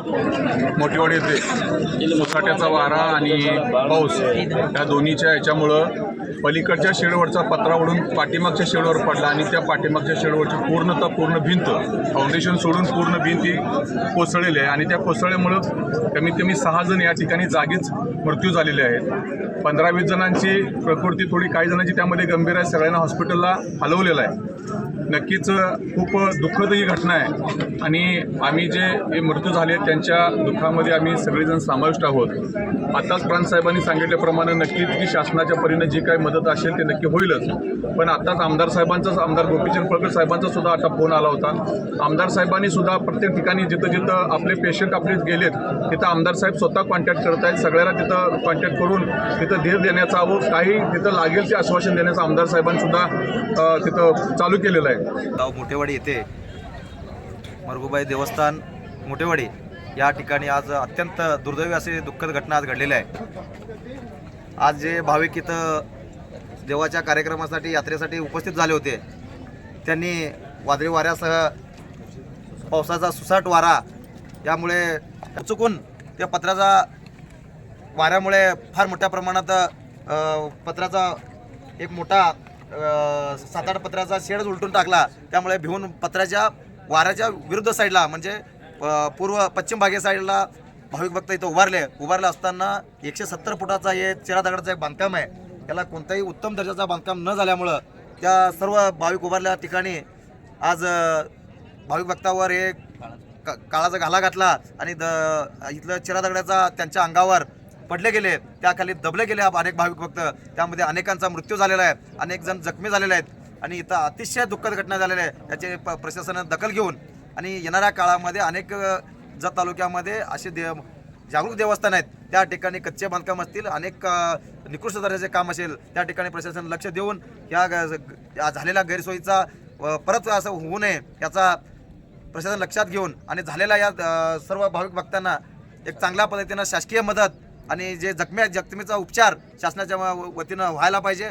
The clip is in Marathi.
मोठेवाडी येथे मुसळधाराचा वारा आणि पाऊस या दोन्हीच्या याच्यामुळं पलीकडच्या शेडवरचा पत्रा उडून पाठीमागच्या शेडवर पडला आणि त्या पाठीमागच्या शेडवरची पूर्ण भिंत फाउंडेशन सोडून पूर्ण भिंत ही कोसळलेली आहे आणि त्या कोसळल्यामुळं कमीत कमी 6 जण या ठिकाणी जागीच मृत्यू झालेले आहेत। 15-20 जणांची प्रकृती थोडी, काही जणांची त्यामध्ये गंभीर आहे, सगळ्यांना हॉस्पिटलला हलवलेलं आहे। नक्कीच खूप दुःखद ही घटना आहे आणि आम्ही जे मृत्यू झाले त्यांच्या दुःखामध्ये आम्ही सगळेजण समाविष्ट आहोत। आताच प्रांतसाहेबांनी सांगितल्याप्रमाणे नक्कीच की शासनाच्या परीने जी काही मदत असेल ते नक्की होईलच, पण आताच आमदार गोपीचंद पडळकर साहेबांचा सुद्धा आता फोन आला होता। आमदार साहेबांनी सुद्धा प्रत्येक ठिकाणी जिथं आपले पेशंट आपले गेलेत तिथं आमदार साहेब स्वतः कॉन्टॅक्ट करत आहेत, सगळ्याला तिथं कॉन्टॅक्ट करून तिथं धीर देण्याचा व काही तिथं लागेल ते आश्वासन देण्याचं आमदार साहेबांनी सुद्धा तिथं चालू केलेलं आहे। गाव मोठेवाडी येथे मरगुबाई देवस्थान मोठेवाडी या ठिकाणी आज अत्यंत दुर्दैवी असे दुःखद घटना आज घडलेल्या आहे। आज जे भाविक इथं देवाच्या कार्यक्रमासाठी यात्रेसाठी उपस्थित झाले होते त्यांनी वादळी वाऱ्यासह पावसाचा सुसाट वारा यामुळे चुकून त्या पत्र्याचा वाऱ्यामुळे फार मोठ्या प्रमाणात पत्र्याचा एक मोठा 7-8 पत्र्याचा शेडच उलटून टाकला। त्यामुळे भिवून पत्र्याच्या वाऱ्याच्या विरुद्ध साईडला म्हणजे पश्चिम भागे साईडला भाविक भक्त इथं उभारले असताना 170 फुटाचा हे चेरा दगडाचा एक बांधकाम आहे। याला कोणताही उत्तम दर्जाचा बांधकाम न झाल्यामुळं त्या सर्व भाविक उभारल्या ठिकाणी आज भाविक भक्तावर हे काळाचा घाला घातला आणि इथलं चेरा दगडाचा त्यांच्या अंगावर पडले गेले, त्याखाली दबले गेले अनेक भाविक भक्त। त्यामध्ये अनेकांचा मृत्यू झालेला आहे, अनेक जण जखमी झालेले आहेत आणि इथं अतिशय दुःखद घटना झालेली आहे। याचे प्रशासनाने दखल घेऊन आणि येणाऱ्या काळामध्ये अनेक जत तालुक्यामध्ये असे जागरूक देवस्थान आहेत, त्या ठिकाणी कच्चे बांधकाम असतील, अनेक निकृष्ट दर्जाचे काम असेल, त्या ठिकाणी प्रशासन लक्ष देऊन या झालेल्या गैरसोयीचा परत असं होऊ नये याचा प्रशासन लक्षात घेऊन आणि झालेल्या या सर्व भाविक भक्तांना एक चांगल्या पद्धतीनं शासकीय मदत आणि जे जखमीचा उपचार शासनाच्या वतीनं व्हायला पाहिजे।